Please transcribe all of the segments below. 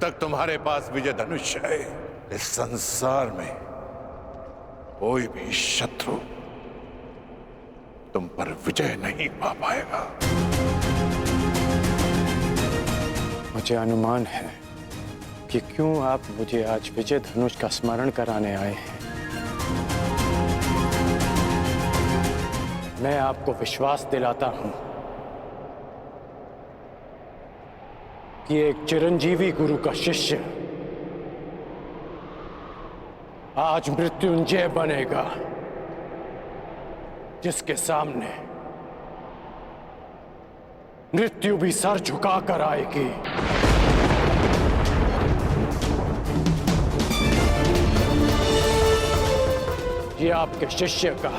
तक तुम्हारे पास विजय धनुष है, इस संसार में कोई भी शत्रु तुम पर विजय नहीं पा पाएगा। मुझे अनुमान है कि क्यों आप मुझे आज विजय धनुष का स्मरण कराने आए हैं। मैं आपको विश्वास दिलाता हूं कि एक चिरंजीवी गुरु का शिष्य आज मृत्युंजय बनेगा, जिसके सामने मृत्यु भी सर झुकाकर आएगी। ये आपके शिष्य का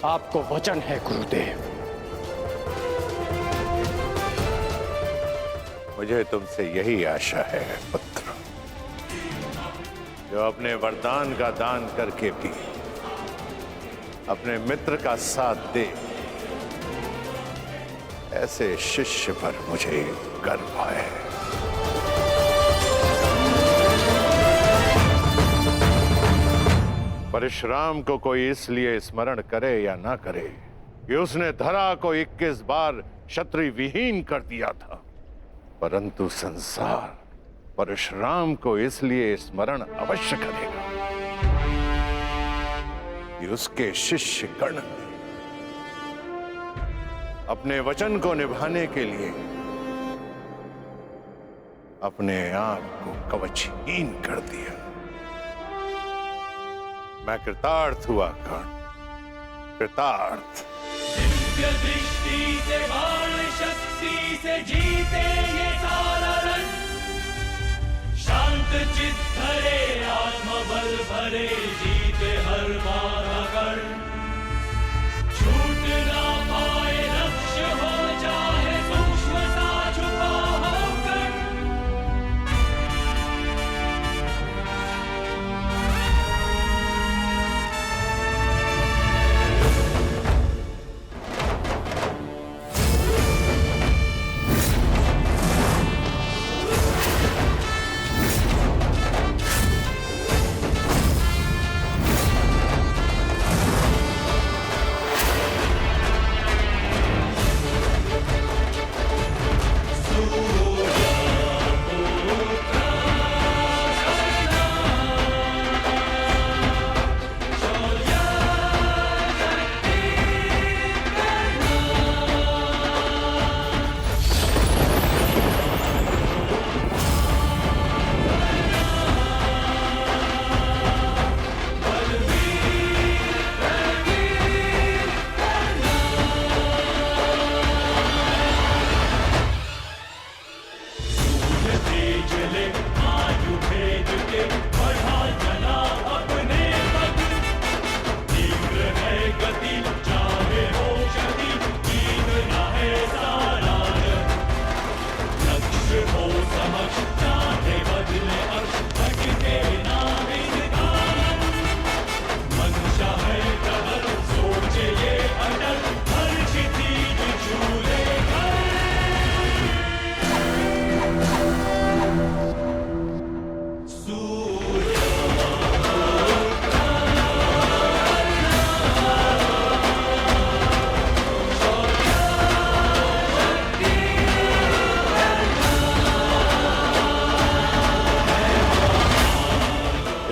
आपको वचन है गुरुदेव। मुझे तुमसे यही आशा है पुत्र, जो अपने वरदान का दान करके भी अपने मित्र का साथ दे। ऐसे शिष्य पर मुझे गर्व है। परशुराम को कोई इसलिए स्मरण करे या ना करे कि उसने धरा को 21 बार क्षत्रिय विहीन कर दिया था, परंतु संसार परशुराम को इसलिए स्मरण अवश्य करेगा कि उसके शिष्य गण ने अपने वचन को निभाने के लिए अपने आप को कवचहीन कर दिया। मैं कृतार्थ हुआ कर्ण, कृतार्थ। दिव्य दृष्टि से बाण शक्ति से जीते ये सारा रण, शांत चित्त धरे आत्मबल भरे जीते हर बाधा गढ़। छूट ना पाए लक्ष्य हो चाहे सूक्ष्म सा छुपा होकर।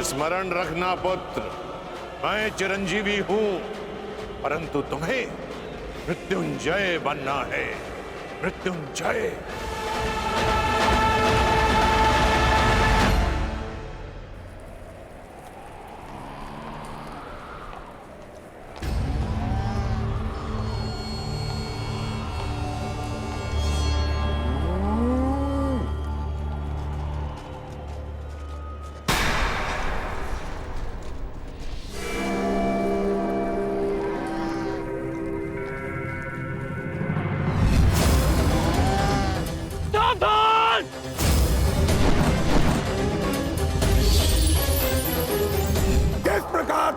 स्मरण रखना पुत्र, मैं चिरंजीवी हूं, परंतु तुम्हें मृत्युंजय बनना है। मृत्युंजय।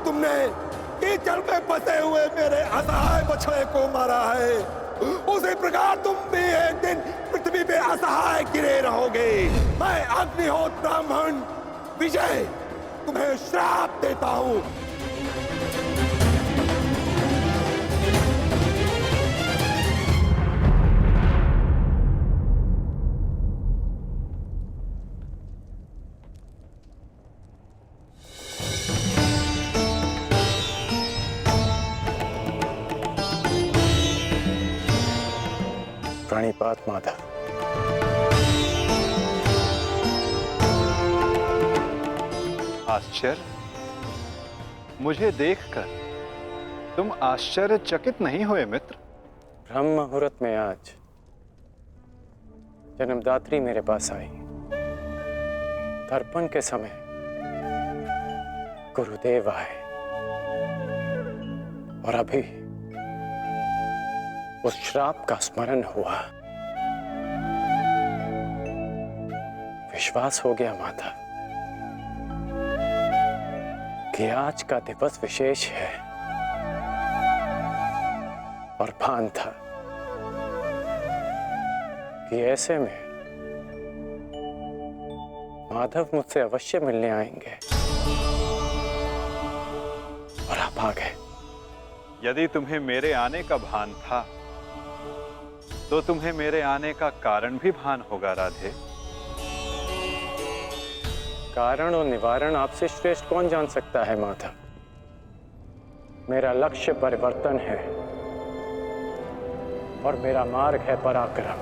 तुमने कीचड़ में फंसे हुए मेरे असहाय बछड़े को मारा है, उसी प्रकार तुम भी एक दिन पृथ्वी पे असहाय गिरे रहोगे। मैं अग्निहोत्र ब्राह्मण विजय तुम्हें श्राप देता हूं। प्रणिपात माधव। आश्चर्य? मुझे देखकर तुम आश्चर्यचकित नहीं हुए मित्र? ब्रह्म मुहूर्त में आज जन्मदात्री मेरे पास आई। तर्पण के समय गुरुदेव आए और अभी उस श्राप का स्मरण हुआ। विश्वास हो गया माता कि आज का दिवस विशेष है और भान था कि ऐसे में माधव मुझसे अवश्य मिलने आएंगे और आप आ गए। यदि तुम्हें मेरे आने का भान था तो तुम्हें मेरे आने का कारण भी भान होगा राधे। कारण और निवारण आपसे श्रेष्ठ कौन जान सकता है माधव। मेरा लक्ष्य परिवर्तन है और मेरा मार्ग है पराक्रम।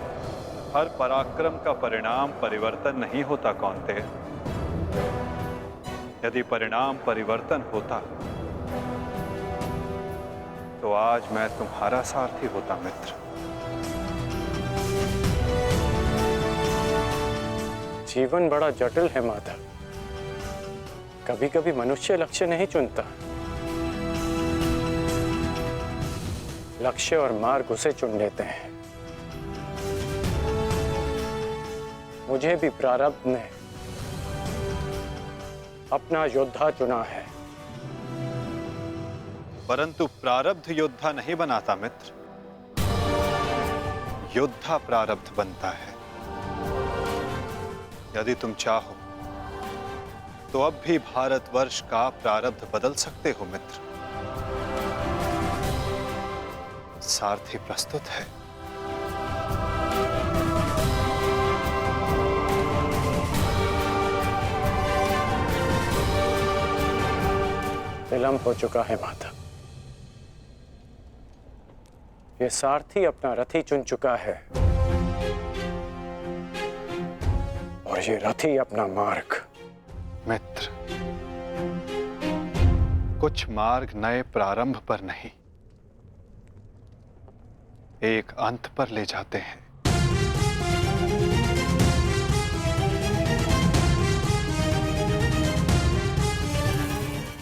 हर पराक्रम का परिणाम परिवर्तन नहीं होता कौन्ते। यदि परिणाम परिवर्तन होता तो आज मैं तुम्हारा सारथी होता मित्र। जीवन बड़ा जटिल है माधव। कभी कभी मनुष्य लक्ष्य नहीं चुनता, लक्ष्य और मार्ग उसे चुन लेते हैं। मुझे भी प्रारब्ध ने अपना योद्धा चुना है। परंतु प्रारब्ध योद्धा नहीं बनाता मित्र, योद्धा प्रारब्ध बनता है। यदि तुम चाहो तो अब भी भारतवर्ष का प्रारब्ध बदल सकते हो मित्र। सारथी प्रस्तुत है। विलंब हो चुका है माता। ये सारथी अपना रथी चुन चुका है और ये रथी अपना मार्ग। मित्र, कुछ मार्ग नए प्रारंभ पर नहीं, एक अंत पर ले जाते हैं।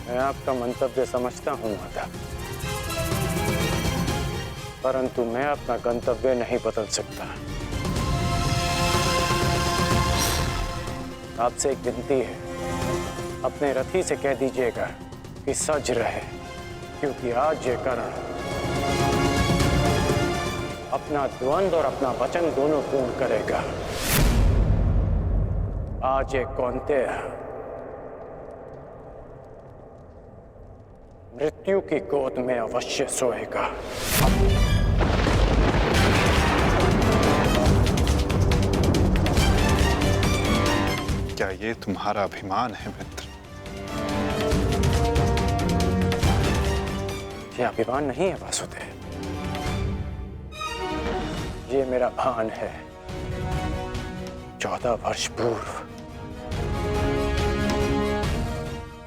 मैं आपका मंतव्य समझता हूं माता, परंतु मैं अपना गंतव्य नहीं बदल सकता। आपसे एक विनती है, अपने रथी से कह दीजिएगा कि सज रहे, क्योंकि आज ये करण अपना द्वंद्व और अपना वचन दोनों पूर्ण करेगा। आज ये कौन्तेय मृत्यु की गोद में अवश्य सोएगा। क्या ये तुम्हारा अभिमान है मित्र? ये अभिमान नहीं है वासुदेव, ये मेरा भान है। 14 वर्ष पूर्व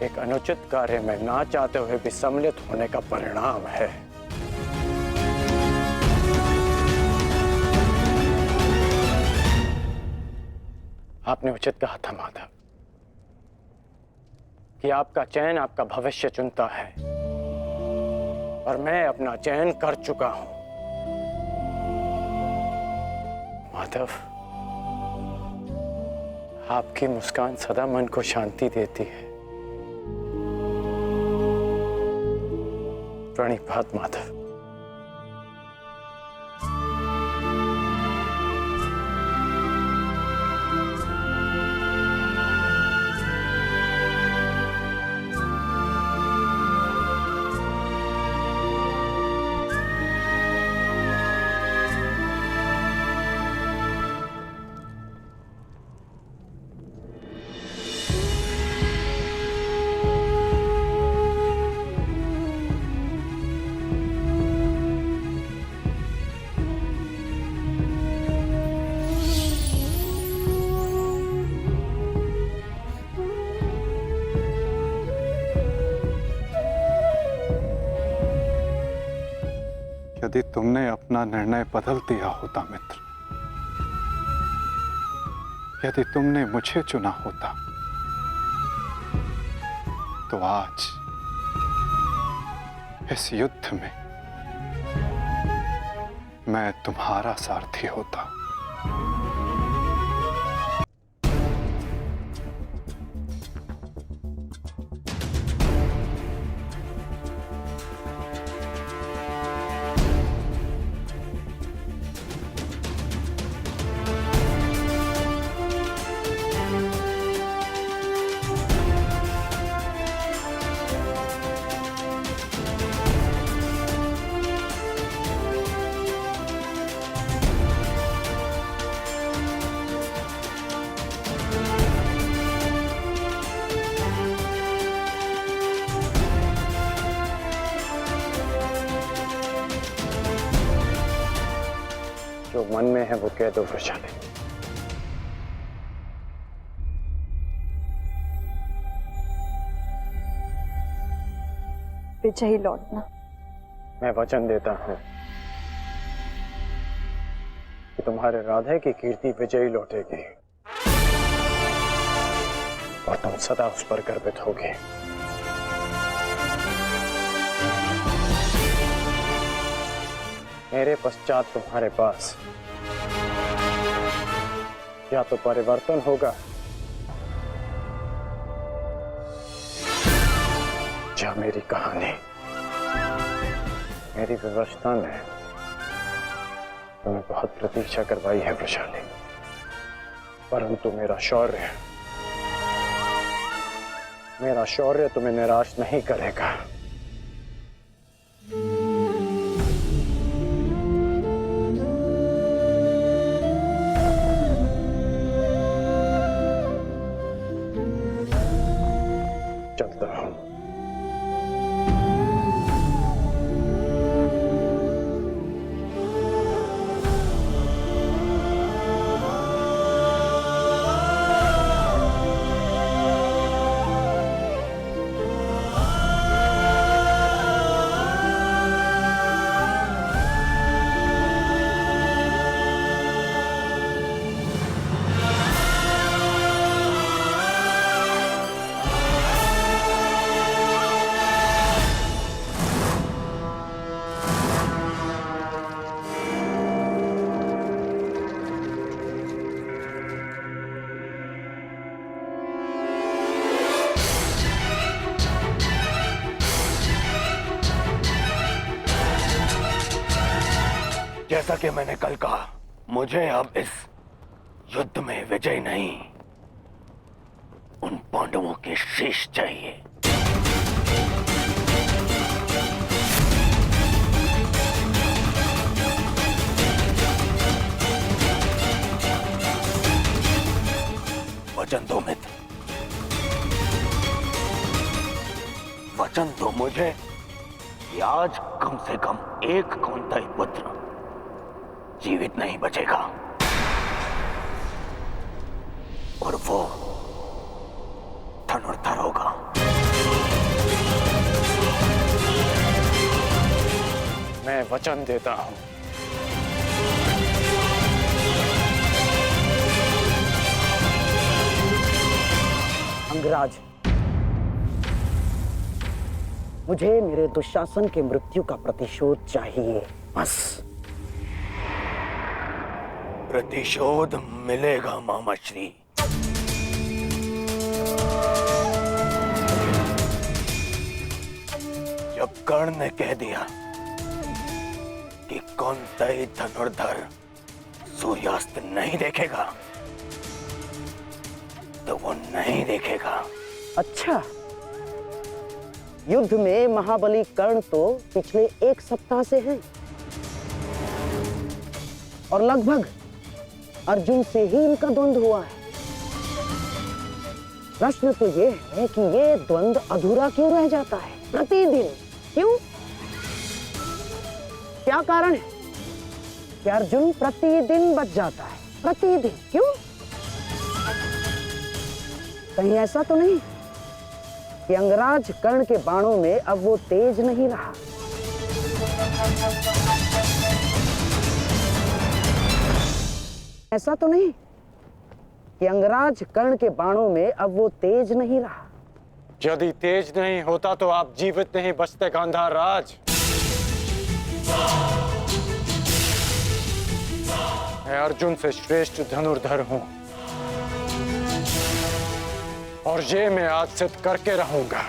एक अनुचित कार्य में ना चाहते हुए भी सम्मिलित होने का परिणाम है। आपने उचित कहा था माधव कि आपका चयन आपका भविष्य चुनता है और मैं अपना चयन कर चुका हूं। माधव, आपकी मुस्कान सदा मन को शांति देती है। प्रणिपात माधव। यदि तुमने अपना निर्णय बदल दिया होता मित्र, यदि तुमने मुझे चुना होता, तो आज इस युद्ध में मैं तुम्हारा सारथी होता। जो मन में है वो कह दो वृषाली। विजयी लौटना। मैं वचन देता हूं कि तुम्हारे राधे की कीर्ति विजयी लौटेगी और तुम सदा उस पर गर्वित होगे। मेरे पश्चात तुम्हारे पास या तो परिवर्तन होगा या मेरी कहानी। मेरी व्यवस्था ने तुम्हें बहुत प्रतीक्षा करवाई है वृषाली, परंतु मेरा शौर्य तुम्हें निराश नहीं करेगा। चलता हूं। जैसा कि मैंने कल कहा, मुझे अब इस युद्ध में विजय नहीं, उन पांडवों के शीश चाहिए। वचन दो मित्र, वचन दो मुझे कि आज कम से कम एक कौंतेय पुत्र जीवित नहीं बचेगा, और वो धनुर्धर होगा। मैं वचन देता हूं। अंगराज, मुझे मेरे दुशासन के मृत्यु का प्रतिशोध चाहिए, बस। प्रतिशोध मिलेगा मामाश्री। जब कर्ण ने कह दिया कि कौंतेय धनुर्धर सूर्यास्त नहीं देखेगा, तो वो नहीं देखेगा। अच्छा, युद्ध में महाबली कर्ण तो पिछले एक सप्ताह से हैं, और लगभग अर्जुन से ही इनका द्वंद्व हुआ है। प्रश्न तो ये है कि ये द्वंद्व अधूरा क्यों रह जाता है प्रतिदिन? क्यों? क्या कारण है कि अर्जुन प्रतिदिन बच जाता है? प्रतिदिन क्यों? कहीं ऐसा तो नहीं कि अंगराज कर्ण के बाणों में अब वो तेज नहीं रहा? ऐसा तो नहीं कि अंगराज कर्ण के बाणों में अब वो तेज नहीं रहा। यदि तेज नहीं होता तो आप जीवित नहीं बचते गांधार राज। मैं अर्जुन से श्रेष्ठ धनुर्धर हूं और ये मैं आज सिद्ध करके रहूंगा।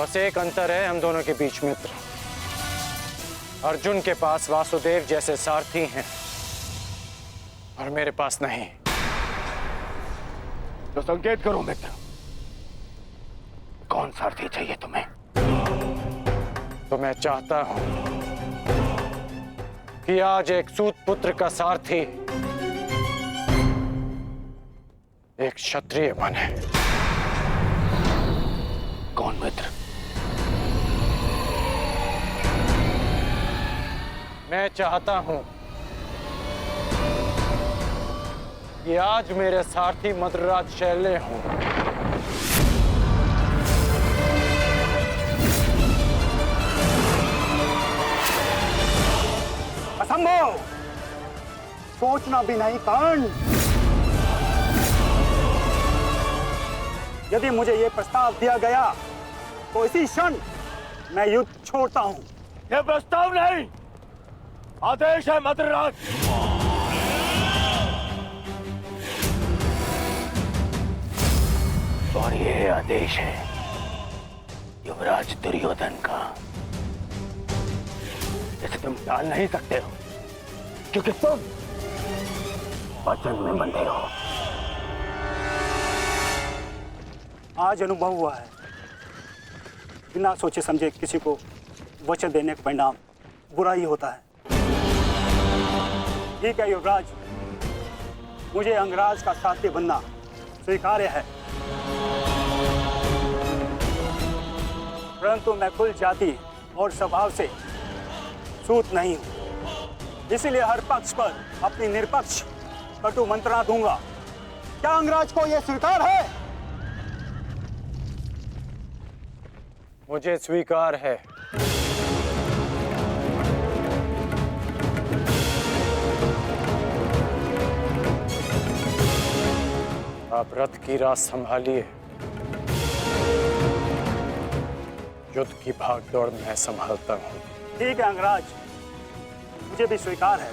बस एक अंतर है हम दोनों के बीच, मित्र। अर्जुन के पास वासुदेव जैसे सारथी हैं और मेरे पास नहीं। तो संकेत करो मित्र, कौन सारथी चाहिए तुम्हें? तो मैं चाहता हूं कि आज एक सूत पुत्र का सारथी एक क्षत्रिय बने। कौन मित्र? मैं चाहता हूं कि आज मेरे सारथी मद्रराज शैल्य हों। असंभव, सोचना भी नहीं कर्ण। यदि मुझे यह प्रस्ताव दिया गया तो इसी क्षण मैं युद्ध छोड़ता हूं। यह प्रस्ताव नहीं, आदेश है मद्रराज। और यह आदेश है युवराज दुर्योधन का। इसे तुम टाल नहीं सकते हो, क्योंकि तुम वचन में बंधे हो। आज अनुभव हुआ है, बिना सोचे समझे किसी को वचन देने का परिणाम बुरा ही होता है। ठीक है युवराज, मुझे अंगराज का साथी बनना स्वीकार्य है, परंतु मैं कुल जाति और स्वभाव से सूत नहीं हूं। इसीलिए हर पक्ष पर अपनी निरपक्ष कटु मंत्रणा दूंगा। क्या अंगराज को यह स्वीकार है? मुझे स्वीकार है। आप रथ की राह संभालिए, युद्ध की भागदौड़ मैं संभालता हूं। ठीक है अंगराज, मुझे भी स्वीकार है।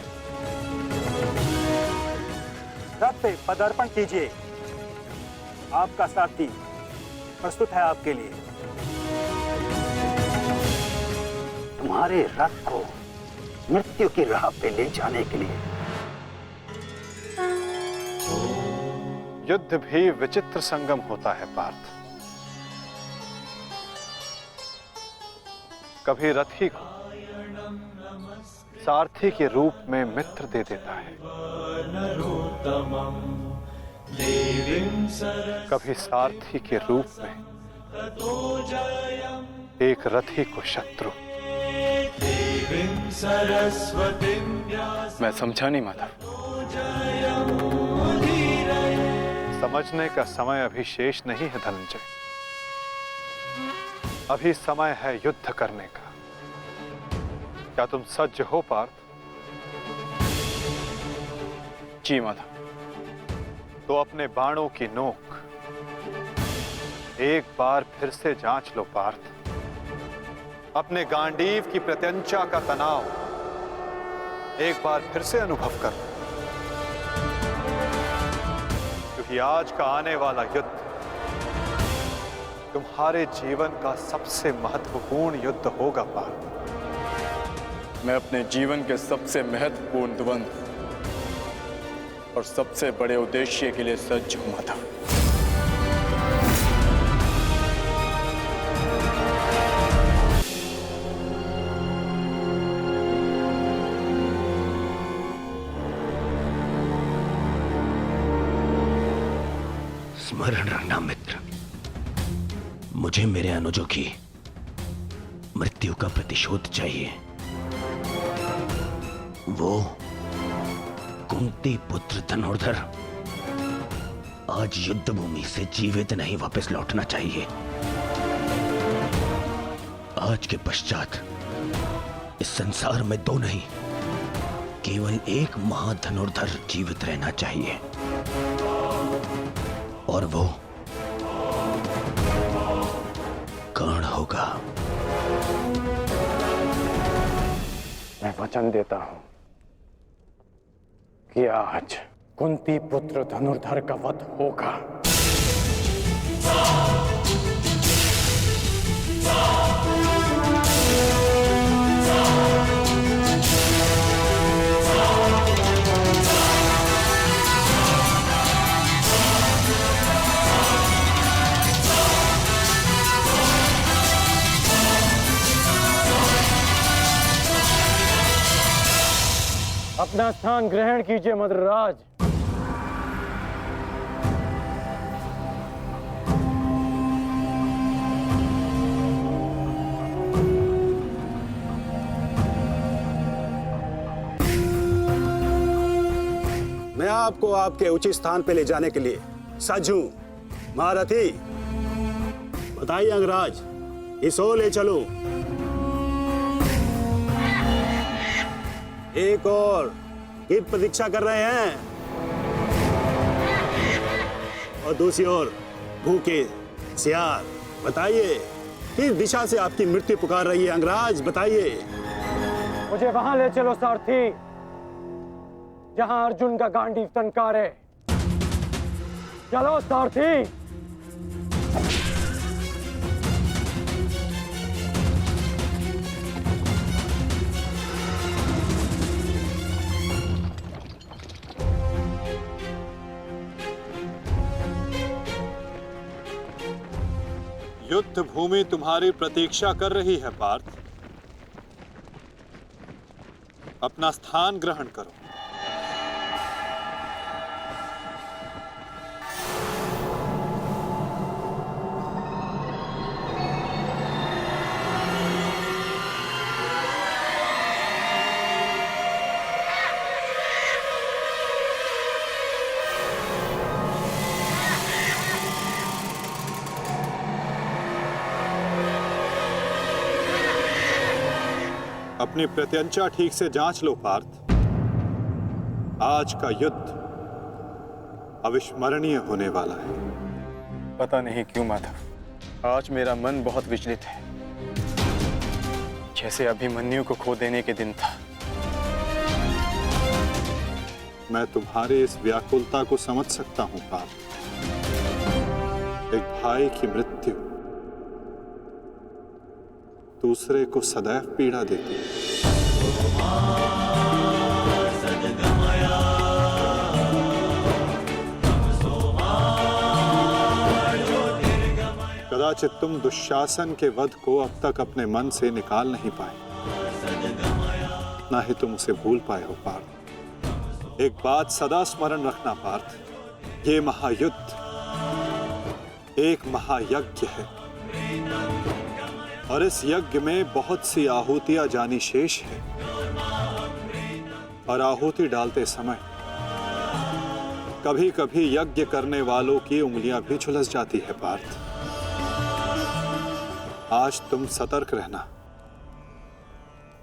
रथ पे पदार्पण कीजिए, आपका सारथी प्रस्तुत है आपके लिए। तुम्हारे रथ को मृत्यु की राह पे ले जाने के लिए। युद्ध भी विचित्र संगम होता है पार्थ। कभी रथी को सारथी के रूप में मित्र दे देता है, कभी सारथी के रूप में एक रथी को शत्रु। मैं समझा नहीं माधव। समझने का समय अभी शेष नहीं है धनंजय। अभी समय है युद्ध करने का। क्या तुम सज्ज हो पार्थ? जी माधव। तो अपने बाणों की नोक एक बार फिर से जांच लो पार्थ। अपने गांडीव की प्रत्यंचा का तनाव एक बार फिर से अनुभव कर, क्योंकि आज का आने वाला युद्ध तुम्हारे जीवन का सबसे महत्वपूर्ण युद्ध होगा पार्थ। मैं अपने जीवन के सबसे महत्वपूर्ण द्वंद्व और सबसे बड़े उद्देश्य के लिए सज्ज हूं माधव। स्मरण रखना मित्र, मुझे मेरे अनुजों की मृत्यु का प्रतिशोध चाहिए। वो कुंती पुत्र धनुर्धर आज युद्ध भूमि से जीवित नहीं वापस लौटना चाहिए। आज के पश्चात इस संसार में दो नहीं, केवल एक महाधनुर्धर जीवित रहना चाहिए, और वो कर्ण होगा। मैं वचन देता हूं कि आज कुंती पुत्र धनुर्धर का वध होगा। अपना स्थान ग्रहण कीजिए मद्रराज। मैं आपको आपके उचित स्थान पे ले जाने के लिए सज्ज हूं। महारथी, बताइए अंगराज, इस ओर ले चलो। एक और की प्रतीक्षा कर रहे हैं, और दूसरी ओर भूखे सियार। बताइए, किस दिशा से आपकी मृत्यु पुकार रही है अंगराज? बताइए। मुझे वहां ले चलो सारथी, जहां अर्जुन का गांडीव टंकार है। चलो सारथी। युद्ध भूमि तुम्हारी प्रतीक्षा कर रही है पार्थ। अपना स्थान ग्रहण करो। अपनी प्रत्यंचा ठीक से जांच लो पार्थ। आज का युद्ध अविस्मरणीय होने वाला है। पता नहीं क्यों माधव, आज मेरा मन बहुत विचलित है, जैसे अभिमन्यु को खो देने के दिन था। मैं तुम्हारी इस व्याकुलता को समझ सकता हूं पार्थ। एक भाई की मृत्यु दूसरे को सदैव पीड़ा देती है। कदाचित तुम दुशासन के वध को अब तक अपने मन से निकाल नहीं पाए, ना ही तुम उसे भूल पाए हो पार्थ। एक बात सदा स्मरण रखना पार्थ, ये महायुद्ध एक महायज्ञ है, और इस यज्ञ में बहुत सी आहुतियां जानी शेष है। और आहुति डालते समय कभी कभी यज्ञ करने वालों की उंगलियां भी झुलस जाती है पार्थ। आज तुम सतर्क रहना।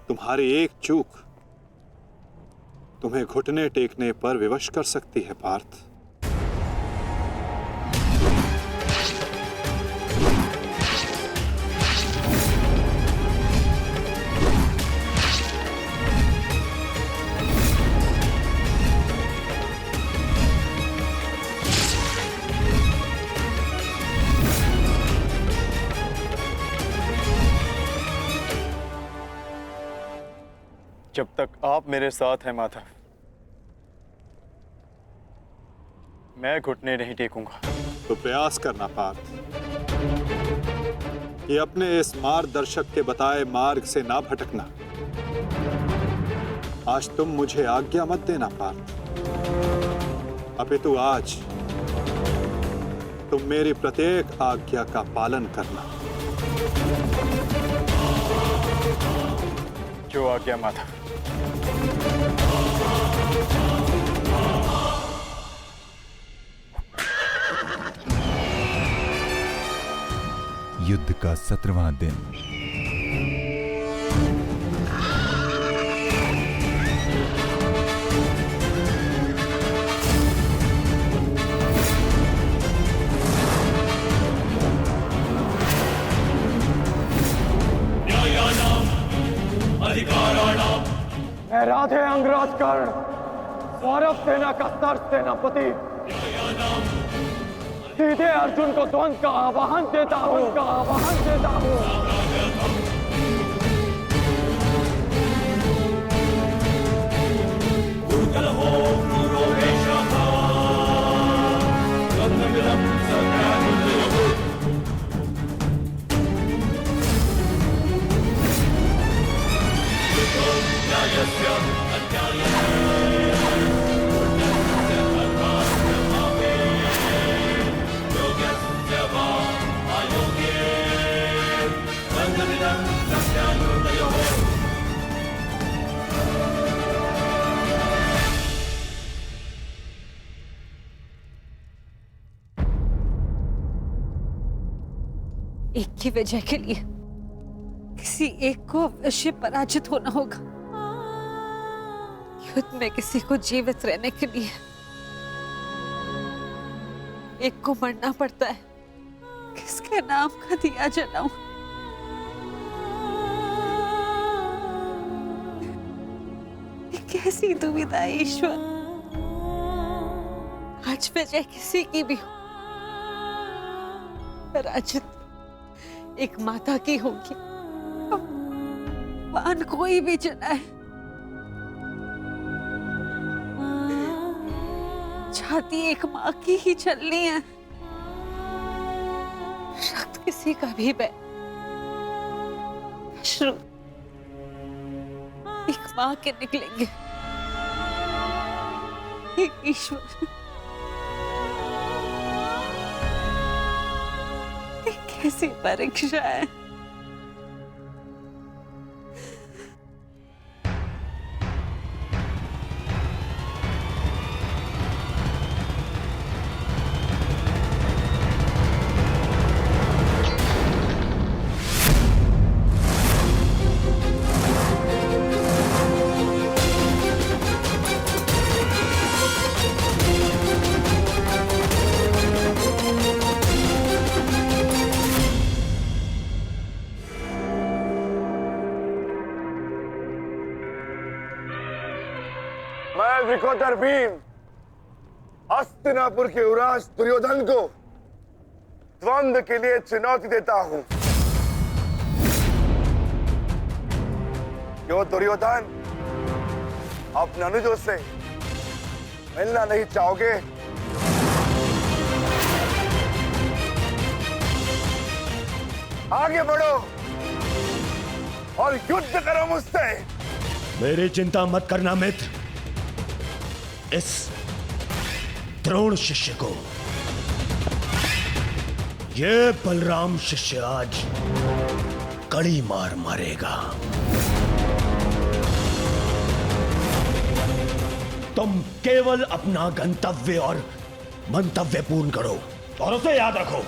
तुम्हारी एक चूक तुम्हें घुटने टेकने पर विवश कर सकती है पार्थ। जब तक आप मेरे साथ हैं माधव, मैं घुटने नहीं टेकूंगा। तो प्रयास करना पार्थ कि अपने इस मार्गदर्शक के बताए मार्ग से ना भटकना। आज तुम मुझे आज्ञा मत देना पार्थ, अपितु आज तुम मेरी प्रत्येक आज्ञा का पालन करना। जो आज्ञा माधव। युद्ध का 17वां दिन। मैं राधे अंगराज कर्ण सौरभ सेना का सर सेनापति सीधे अर्जुन को द्वंद्व का आवाहन देता हूँ। एक की वजह के लिए किसी एक को अवश्य पराजित होना होगा। युद्ध में किसी को जीवित रहने के लिए एक को मरना पड़ता है। किसके नाम का दिया जलाऊं? ये कैसी दुविधा है ईश्वर। आज वजह किसी की भी हो, पराजित एक माता की होगी। बाण कोई भी चलाए, छाती एक माँ की ही चलनी है। रक्त किसी का भी बह, अश्रु एक माँ के निकलेंगे। हे ईश्वर, कैसी परीक्षा है। मैं विकोदर भीम हस्तिनापुर के युवराज दुर्योधन को द्वंद्व के लिए चुनौती देता हूं। क्यों दुर्योधन, अपने अनुजों से मिलना नहीं चाहोगे? आगे बढ़ो और युद्ध करो मुझसे। मेरी चिंता मत करना मित्र। इस द्रोण शिष्य को ये बलराम शिष्य आज कड़ी मार मारेगा। तुम केवल अपना गंतव्य और मंतव्य पूर्ण करो और उसे याद रखो।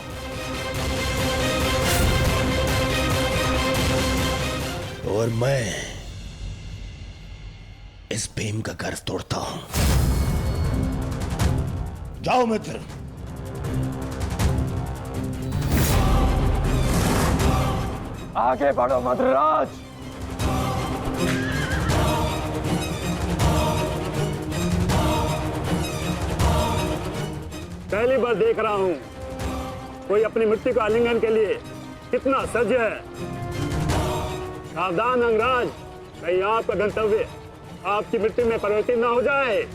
और मैं इस भीम का गर्व तोड़ता हूं। जाओ मित्र। आगे बढ़ो मद्राज। पहली बार देख रहा हूं कोई अपनी मृत्यु का आलिंगन के लिए कितना सज्ज है। सावधान अंगराज, कहीं आपका गंतव्य आपकी मृत्यु में परिवर्तित ना हो जाए।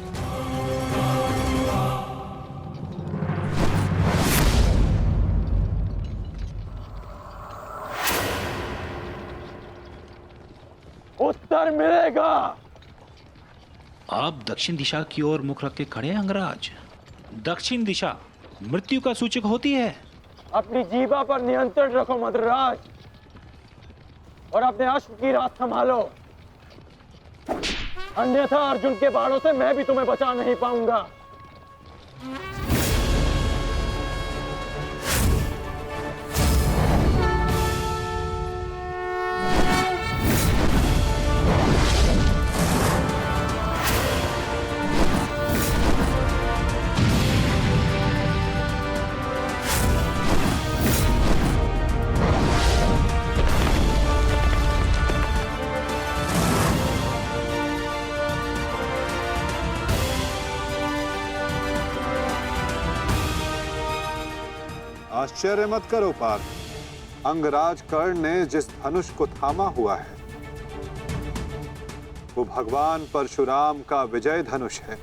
उत्तर मिलेगा। आप दक्षिण दिशा की ओर मुख रख के खड़े हैं अंगराज। दक्षिण दिशा मृत्यु का सूचक होती है। अपनी जीवा पर नियंत्रण रखो मद्राज और अपने अश्व की रात संभालो, अन्यथा अर्जुन के बाणों से मैं भी तुम्हें बचा नहीं पाऊंगा। आश्चर्य मत करो पार्थ, अंगराज कर्ण ने जिस धनुष को थामा हुआ है वो भगवान परशुराम का विजय धनुष है।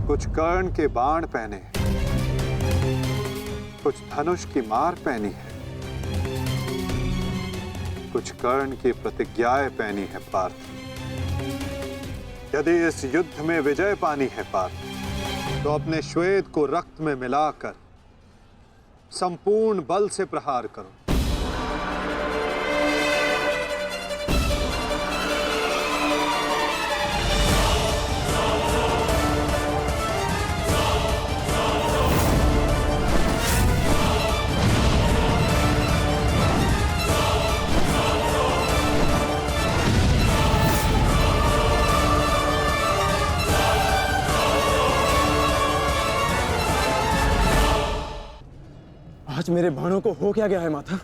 कुछ कर्ण के बाण पहने, कुछ धनुष की मार पहनी है, कुछ कर्ण की प्रतिज्ञाएं पहनी है पार्थ। यदि इस युद्ध में विजय पानी है पार्थ, तो अपने श्वेत को रक्त में मिलाकर संपूर्ण बल से प्रहार करो। आज मेरे बाणों को हो क्या गया है माता?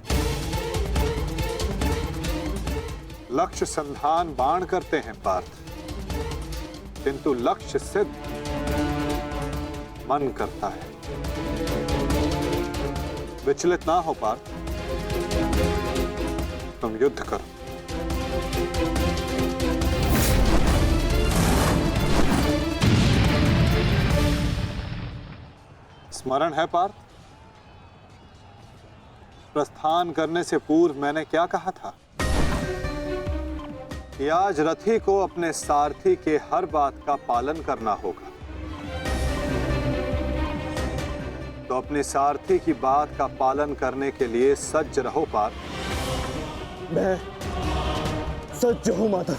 लक्ष्य संधान बाण करते हैं पार्थ, किंतु लक्ष्य सिद्ध मन करता है। विचलित ना हो पार्थ, तुम युद्ध करो। स्मरण है पार्थ, प्रस्थान करने से पूर्व मैंने क्या कहा था कि आज रथी को अपने सारथी के हर बात का पालन करना होगा। तो अपने सारथी की बात का पालन करने के लिए सज्ज रहो पार्थ। मैं सज्ज हूं माता।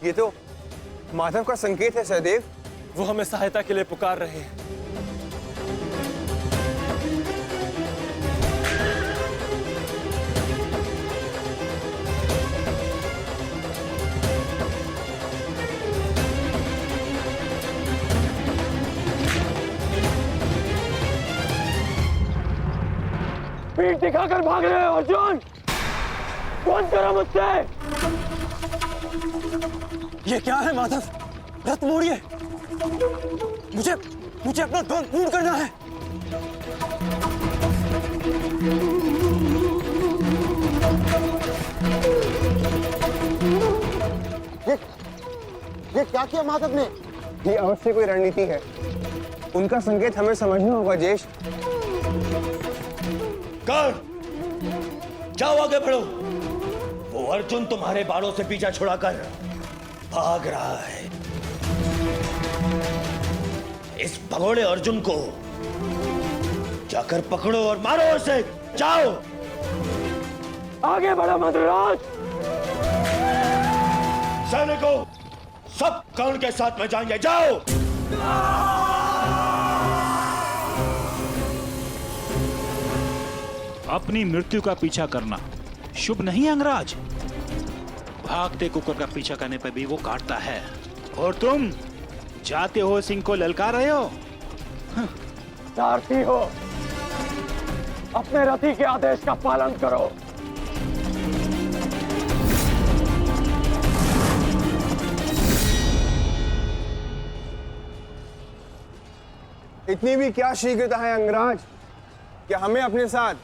ये तो माधव का संकेत है सहदेव। वो हमें सहायता के लिए पुकार रहे हैं। पीठ दिखाकर भाग रहे हो अर्जुन, कौन करो मुझसे? ये क्या है माधव? रथ मोड़िए, मुझे मुझे अपना ध्वज पूर्ण करना है। ये क्या किया माधव ने? ये अवश्य कोई रणनीति है। उनका संकेत हमें समझना होगा जेश। कर्ण, जाओ आगे बढ़ो। वो अर्जुन तुम्हारे बाणों से पीछा छुड़ाकर भाग रहा है। इस भगोड़े अर्जुन को जाकर पकड़ो और मारो उसे। जाओ आगे बढ़ो मद्राज। सैनिकों, सब कर्ण के साथ में जाएंगे। जाओ। अपनी मृत्यु का पीछा करना शुभ नहीं अंगराज। भागते कुकर का पीछा करने पर भी वो काटता है, और तुम जाते हो सिंह को ललकार रहे हो। सारथी हो, अपने रथी के आदेश का पालन करो। इतनी भी क्या शीघ्रता है अंगराज, क्या हमें अपने साथ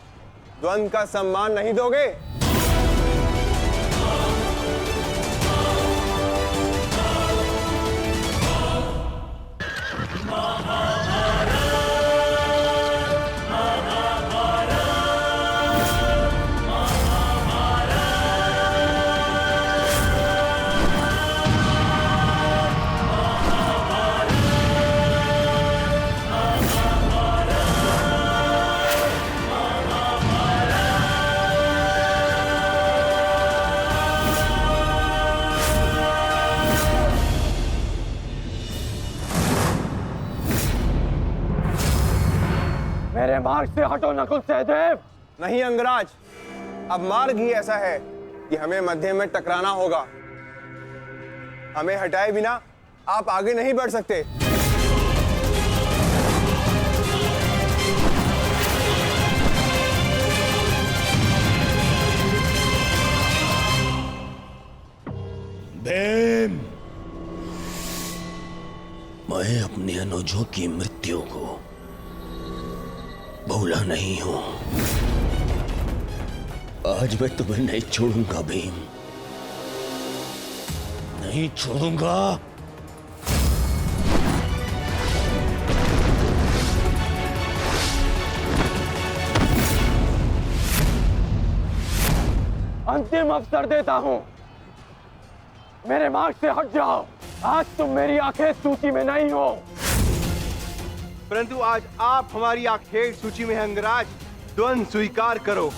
द्वंद का सम्मान नहीं दोगे? मेरे मार्ग से हटो नकुल सहदेव। नहीं अंगराज, अब मार्ग ही ऐसा है कि हमें मध्य में टकराना होगा। हमें हटाए बिना आप आगे नहीं बढ़ सकते। भीम, मैं अपने अनुजों की मृत्यु को भूला नहीं हूं। आज मैं तुम्हें नहीं छोड़ूंगा भीम, नहीं छोड़ूंगा। अंतिम अवसर देता हूं, मेरे मार्ग से हट जाओ। आज तुम मेरी आंखें सूची में नहीं हो, परंतु आज आप हमारी आखेट सूची में हैं अंगराज। द्वंद स्वीकार करो।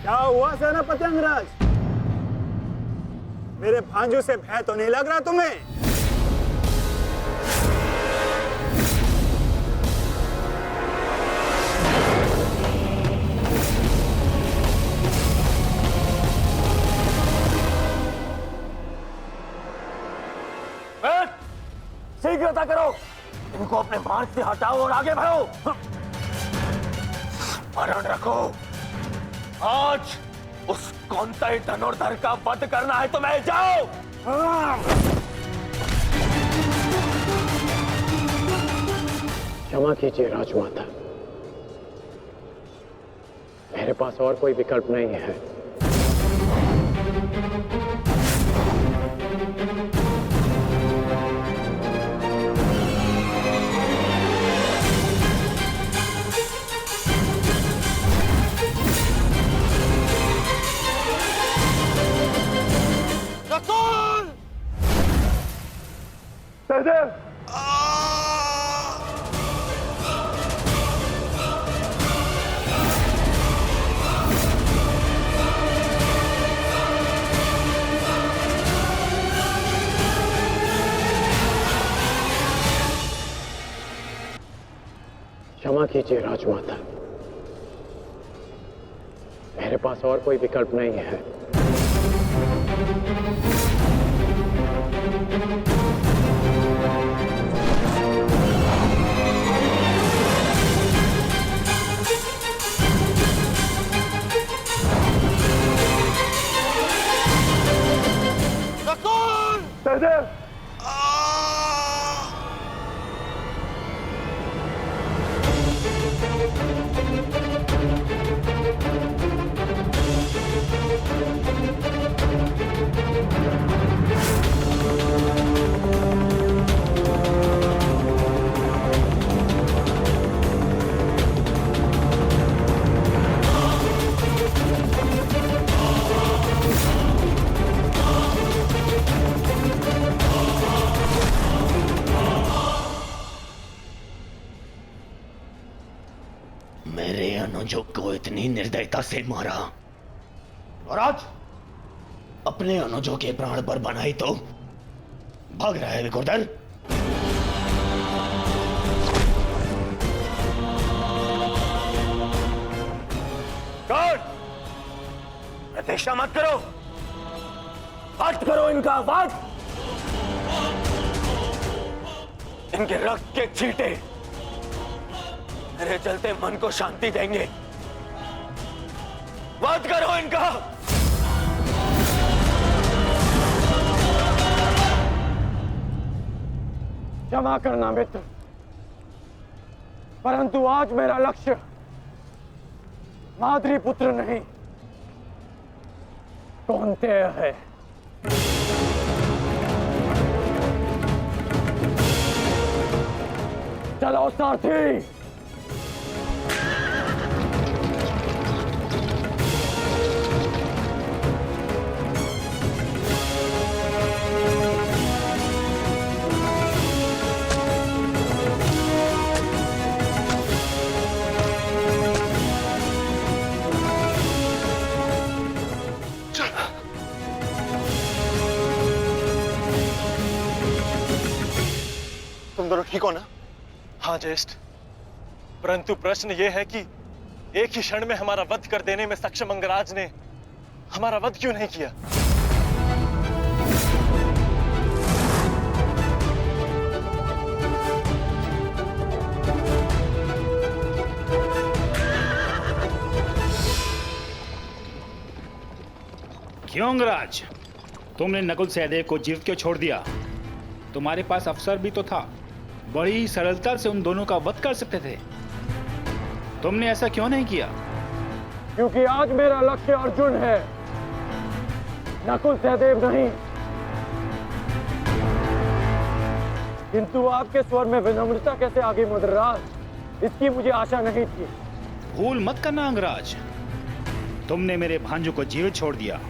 क्या हुआ सेनापति अंगराज? मेरे भांजों से भय तो नहीं लग रहा तुम्हें? शीघ्रता करो, इनको अपने मार्ग से हटाओ और आगे बढ़ो। स्मरण रखो, आज उस कौंतई धनुर्धर का वध करना है तुम्हें। जाओ। क्षमा कीजिए राजमाता, मेरे पास और कोई विकल्प नहीं है। सहदेव, क्षमा कीजिए राजमाता, मेरे पास और कोई विकल्प नहीं है। सहदेव, निर्दयता से मारा और आज अपने अनुजों के प्राण पर बनाई तो भाग रहा है विकुर्दर। गार्ड, प्रतीक्षा मत करो, वध करो इनका, वध। इनके रक्त के छींटे मेरे चलते मन को शांति देंगे। वध करो इनका। क्षमा करना मित्र, परंतु आज मेरा लक्ष्य माद्री पुत्र नहीं कौन्तेय है। चलो सारथी। तुम दोनों ठीक हो ना? हाँ ज्येष्ठ, परंतु प्रश्न यह है कि एक ही क्षण में हमारा वध कर देने में सक्षम अंगराज ने हमारा वध क्यों नहीं किया? क्यों अंगराज, तुमने नकुल सहदेव को जीवित क्यों छोड़ दिया? तुम्हारे पास अवसर भी तो था, बड़ी सरलता से उन दोनों का वध कर सकते थे। तुमने ऐसा क्यों नहीं किया? क्योंकि आज मेरा लक्ष्य अर्जुन है, नकुल सहदेव नहीं। किंतु आपके स्वर में विनम्रता कैसे आगे मदराज, इसकी मुझे आशा नहीं थी। भूल मत करना अंगराज, तुमने मेरे भांजू को जीवित छोड़ दिया।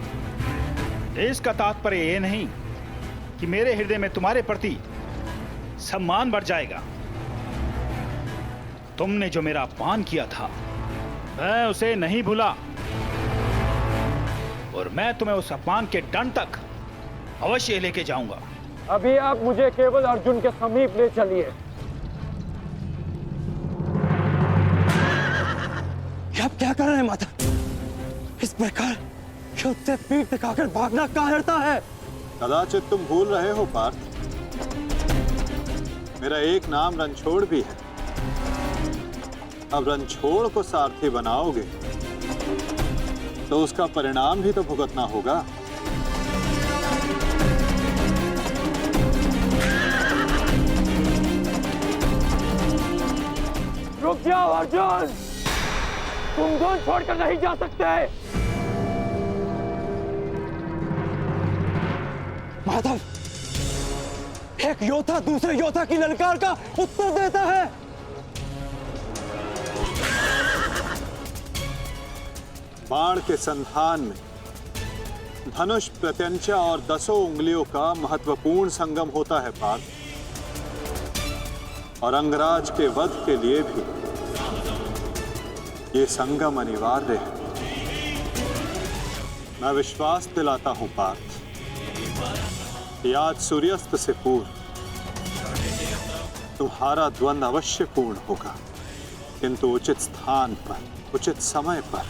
इसका तात्पर्य यह नहीं कि मेरे हृदय में तुम्हारे प्रति सम्मान बढ़ जाएगा। तुमने जो मेरा अपमान किया था मैं उसे नहीं भूला, और मैं तुम्हें उस अपमान के दंड तक अवश्य लेके जाऊंगा। अभी आप मुझे केवल अर्जुन के समीप ले चलिए। आप क्या कर रहे हैं माता? इस प्रकार युद्ध से पीठ दिखाकर भागना कायरता है। कदाचित तुम भूल रहे हो पार्थ, मेरा एक नाम रणछोड़ भी है। अब रणछोड़ को सारथी बनाओगे तो उसका परिणाम भी तो भुगतना होगा। रुक जाओ अर्जुन, तुम धूल छोड़कर नहीं जा सकते। माधव, एक योद्धा दूसरे योद्धा की ललकार का उत्तर देता है। बाण के संधान में धनुष, प्रत्यंचा और 10 उंगलियों का महत्वपूर्ण संगम होता है पार्थ, और अंगराज के वध के लिए भी ये संगम अनिवार्य है। मैं विश्वास दिलाता हूं पार्थ, आज सूर्यास्त से पूर्व तुम्हारा द्वंद्व अवश्य पूर्ण होगा, किंतु उचित स्थान पर, उचित समय पर,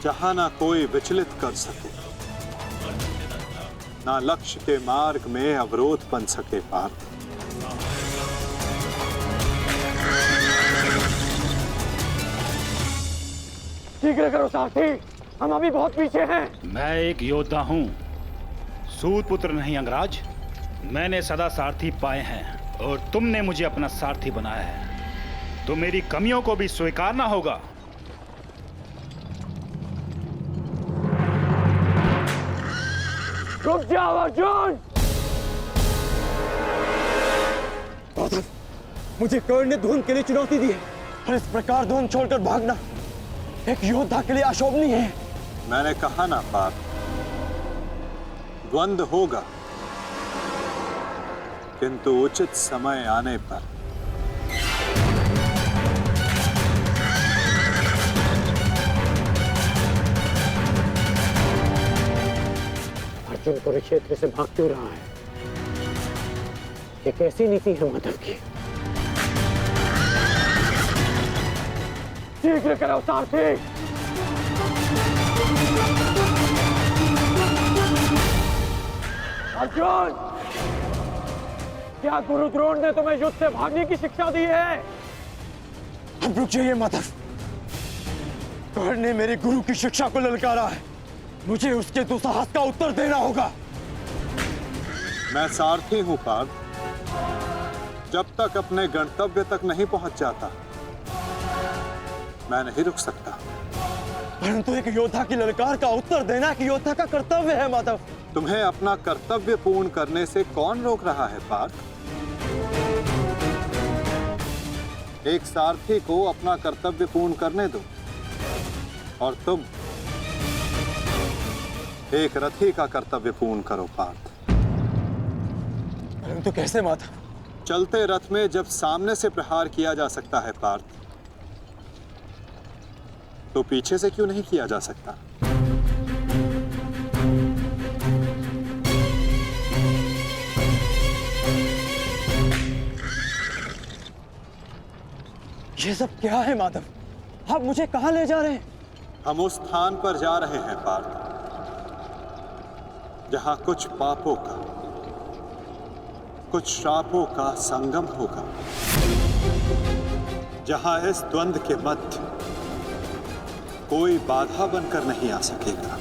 जहां ना कोई विचलित कर सके, ना लक्ष्य के मार्ग में अवरोध बन सके पार्थ। शीघ्र करो सारथी, हम अभी बहुत पीछे हैं। मैं एक योद्धा हूं, सूत पुत्र नहीं अंगराज। मैंने सदा सारथी पाए हैं और तुमने मुझे अपना सारथी बनाया है, तो मेरी कमियों को भी स्वीकारना होगा। रुक जाओ अर्जुन। मुझे कर्ण ने धुन के लिए चुनौती दी है, और इस प्रकार धुन छोड़कर भागना एक योद्धा के लिए अशोभनीय है। मैंने कहा ना पार्थ, द्वंद्व होगा, किंतु उचित समय आने पर। अर्जुन कुरुक्षेत्र से भाग क्यों रहा है? ये कैसी नीति है माधव की? शीघ्र करो सारथी। अर्जुन, क्या गुरु द्रोण ने तुम्हें युद्ध से भागने की शिक्षा दी है? अब रुक जाइए माधव। कर्ण ने मेरे गुरु की शिक्षा को ललकारा है, मुझे उसके दुस्साहस का उत्तर देना होगा। मैं सारथी हूं पार्थ। जब तक अपने गंतव्य तक नहीं पहुंच जाता मैं नहीं रुक सकता। परंतु एक योद्धा की ललकार का उत्तर देना एक योद्धा का कर्तव्य है माधव। तुम्हें अपना कर्तव्य पूर्ण करने से कौन रोक रहा है पार्थ? एक सारथी को अपना कर्तव्य पूर्ण करने दो और तुम एक रथी का कर्तव्य पूर्ण करो पार्थ। परंतु कैसे माधव? चलते रथ में जब सामने से प्रहार किया जा सकता है पार्थ, तो पीछे से क्यों नहीं किया जा सकता? ये सब क्या है माधव? आप मुझे कहां ले जा रहे हैं? हम उस स्थान पर जा रहे हैं पार्थ जहां कुछ पापों का, कुछ श्रापों का संगम होगा, जहां इस द्वंद्व के मध्य कोई बाधा बनकर नहीं आ सकेगा।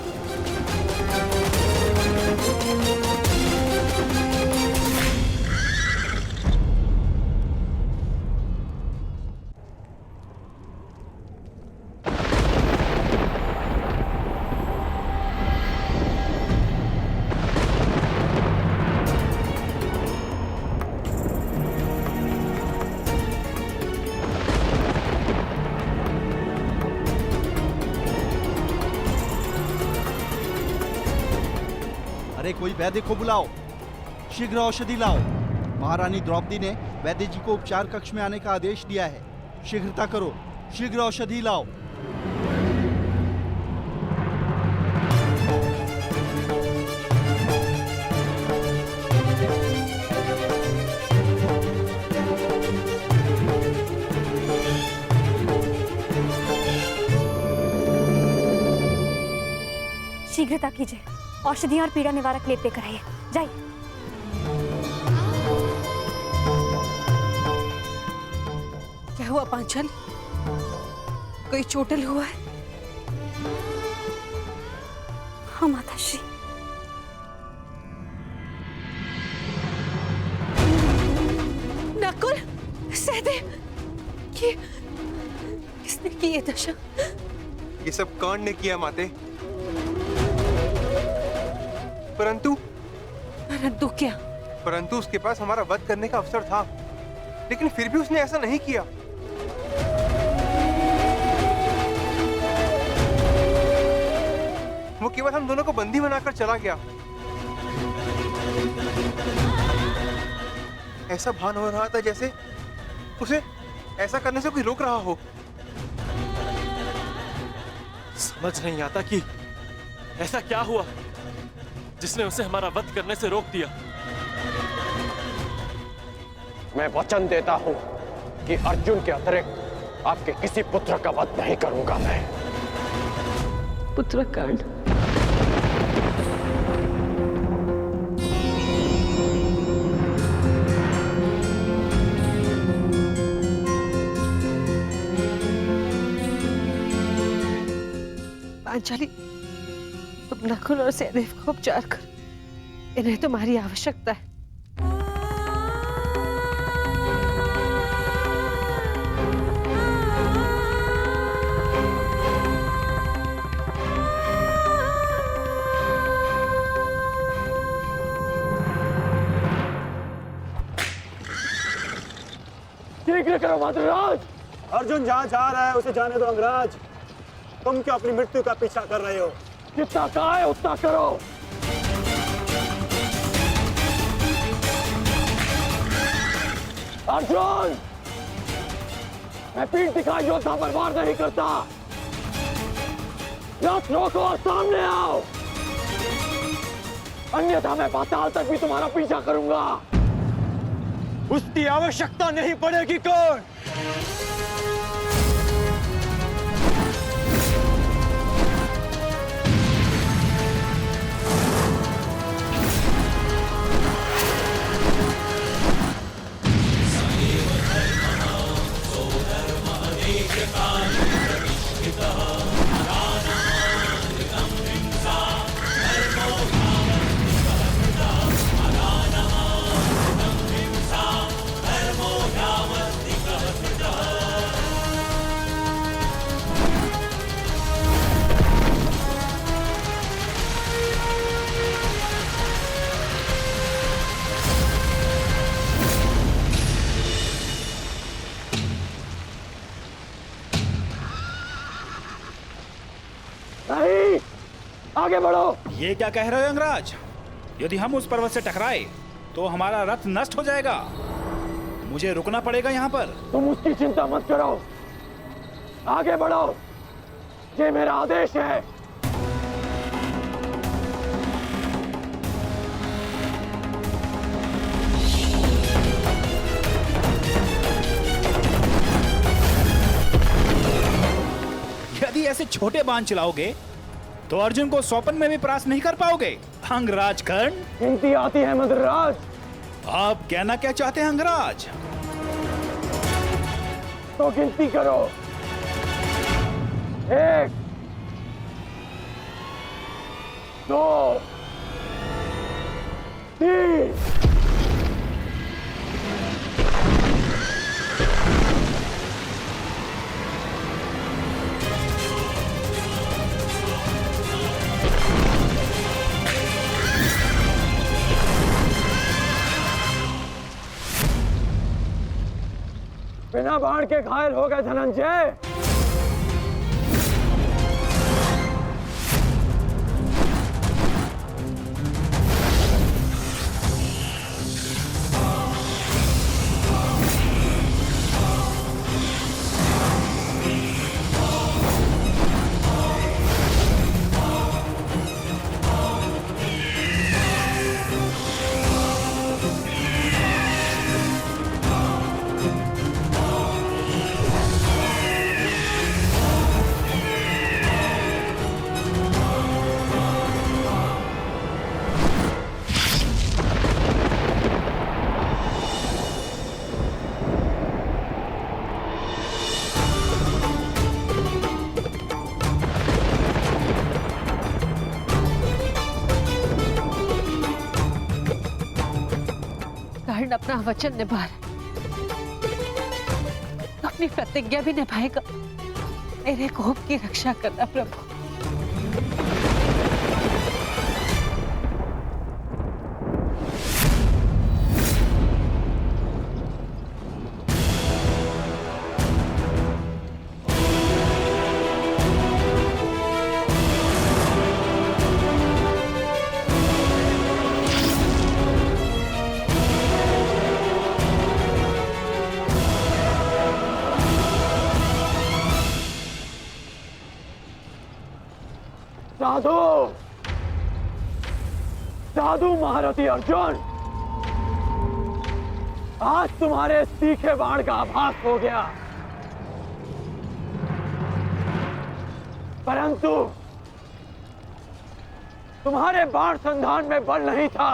अरे कोई वैद्य को बुलाओ, शीघ्र औषधि लाओ। महारानी द्रौपदी ने वैद्य जी को उपचार कक्ष में आने का आदेश दिया है। शीघ्रता करो, शीघ्र औषधि लाओ। शीघ्रता कीजिए, औषधि और पीड़ा निवारक लेप लेकर आइए। जाइए। क्या हुआ पांचाली? कोई चोटिल हुआ है? हाँ माताश्री। नकुल, सहदेव, ये किसने की ये दशा? ये सब कर्ण ने किया माते। परंतु क्या? परंतु उसके पास हमारा वध करने का अवसर था, लेकिन फिर भी उसने ऐसा नहीं किया। वो केवल हम दोनों को बंदी बनाकर चला गया। ऐसा भान हो रहा था जैसे उसे ऐसा करने से कोई रोक रहा हो। समझ नहीं आता कि ऐसा क्या हुआ जिसने उसे हमारा वध करने से रोक दिया। मैं वचन देता हूं कि अर्जुन के अतिरिक्त आपके किसी पुत्र का वध नहीं करूंगा मैं। पुत्र कर्ण, पांचाली, तुम नकुल और सहदेव को उपचार कर, इन्हें तुम्हारी आवश्यकता है। शीघ्र करो माद्रराज। अर्जुन जहां जा रहा है उसे जाने दो अंगराज। तुम क्यों अपनी मृत्यु का पीछा कर रहे हो? जितना कहा है उतना करो। अर्जुन, मैं पीठ दिखाई योद्धा पर वार नहीं करता। रथ रोको और सामने आओ। अन्यथा मैं पाताल तक भी तुम्हारा पीछा करूंगा। उसकी आवश्यकता नहीं पड़ेगी कौन। नहीं, आगे बढ़ो। ये क्या कह रहे हो अंगराज? यदि हम उस पर्वत से टकराए तो हमारा रथ नष्ट हो जाएगा। मुझे रुकना पड़ेगा यहाँ पर। तुम उसकी चिंता मत करो, आगे बढ़ो, ये मेरा आदेश है। यदि ऐसे छोटे बाण चलाओगे तो अर्जुन को स्वपन में भी परास्त नहीं कर पाओगे। अंगराज कर्ण, गिनती आती है मद्रराज। आप कहना क्या चाहते हैं अंगराज? तो गिनती करो। 1 2 3। बिना बाण के घायल हो गए धनंजय। कर्ण अपना वचन निभा, अपनी प्रतिज्ञा भी निभाएगा। मेरे कोप की रक्षा करना प्रभु। साधु, साधु महारथी अर्जुन, आज तुम्हारे तीखे बाण का आभास हो गया, परंतु तुम्हारे बाण संधान में बल नहीं था।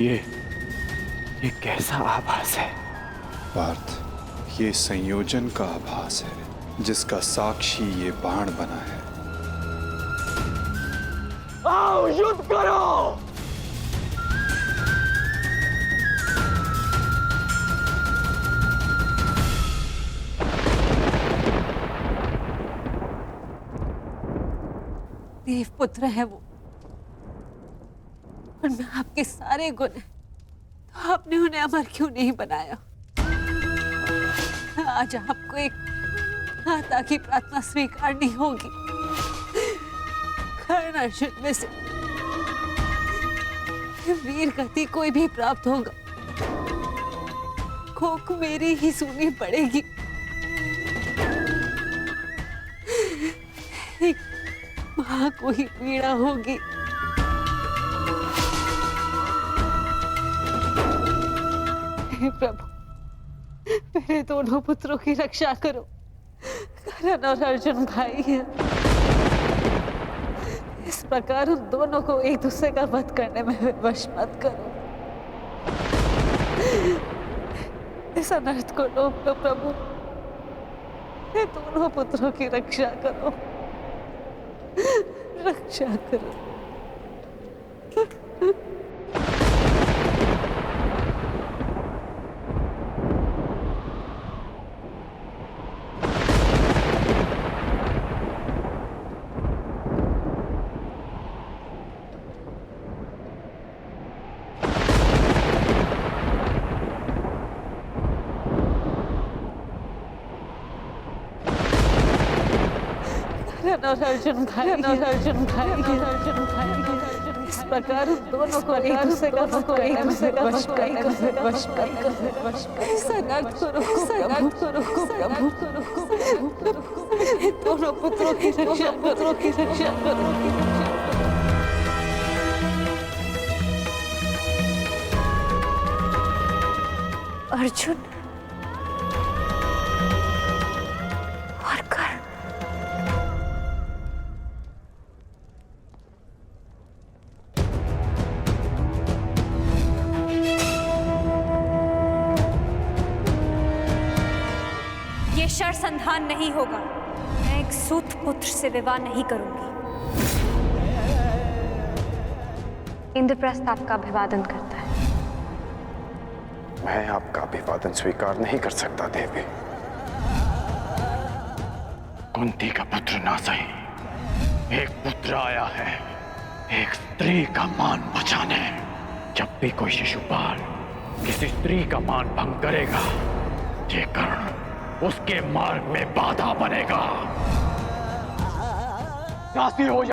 ये कैसा आभास है? पार्थ, ये संयोजन का आभास है जिसका साक्षी ये बाण बना है। आओ युद्ध करो। देवपुत्र है वो, और मैं आपके सारे गुण हैं, तो आपने उन्हें अमर क्यों नहीं बनाया? आज आपको एक माता की प्रार्थना स्वीकारनी होगी। कर्ण अर्जुन में से वीर गति कोई भी प्राप्त होगा, कोक मेरी ही सुननी पड़ेगी। एक मां को ही पीड़ा होगी। हे प्रभु, मेरे दोनों पुत्रों की रक्षा करो। कर्ण और अर्जुन भाई हैं। इस प्रकार उन दोनों को एक दूसरे का वध करने में विवश मत करो। इस अनर्थ को रोक लो प्रभु। मेरे दोनों पुत्रों की रक्षा करो, रक्षा करो। और अर्जुन भाई, इस प्रकार उन दोनों को एक दूसरे का वध करने में विवश प्रभु। दोनों पुत्रों की रक्षा करो। अर्जुन और कर्ण, ये शर संधान नहीं होगा। मैं एक सूत पुत्र से विवाह नहीं करूंगी। इंद्रप्रस्थ आपका अभिवादन करता है। मैं आपका अभिवादन स्वीकार नहीं कर सकता देवी। कुंती का पुत्र ना सही, एक पुत्र आया है एक स्त्री का मान बचाने। जब भी कोई शिशुपाल किसी स्त्री का मान भंग करेगा, ये कर्ण उसके मार्ग में बाधा बनेगा। काशी हो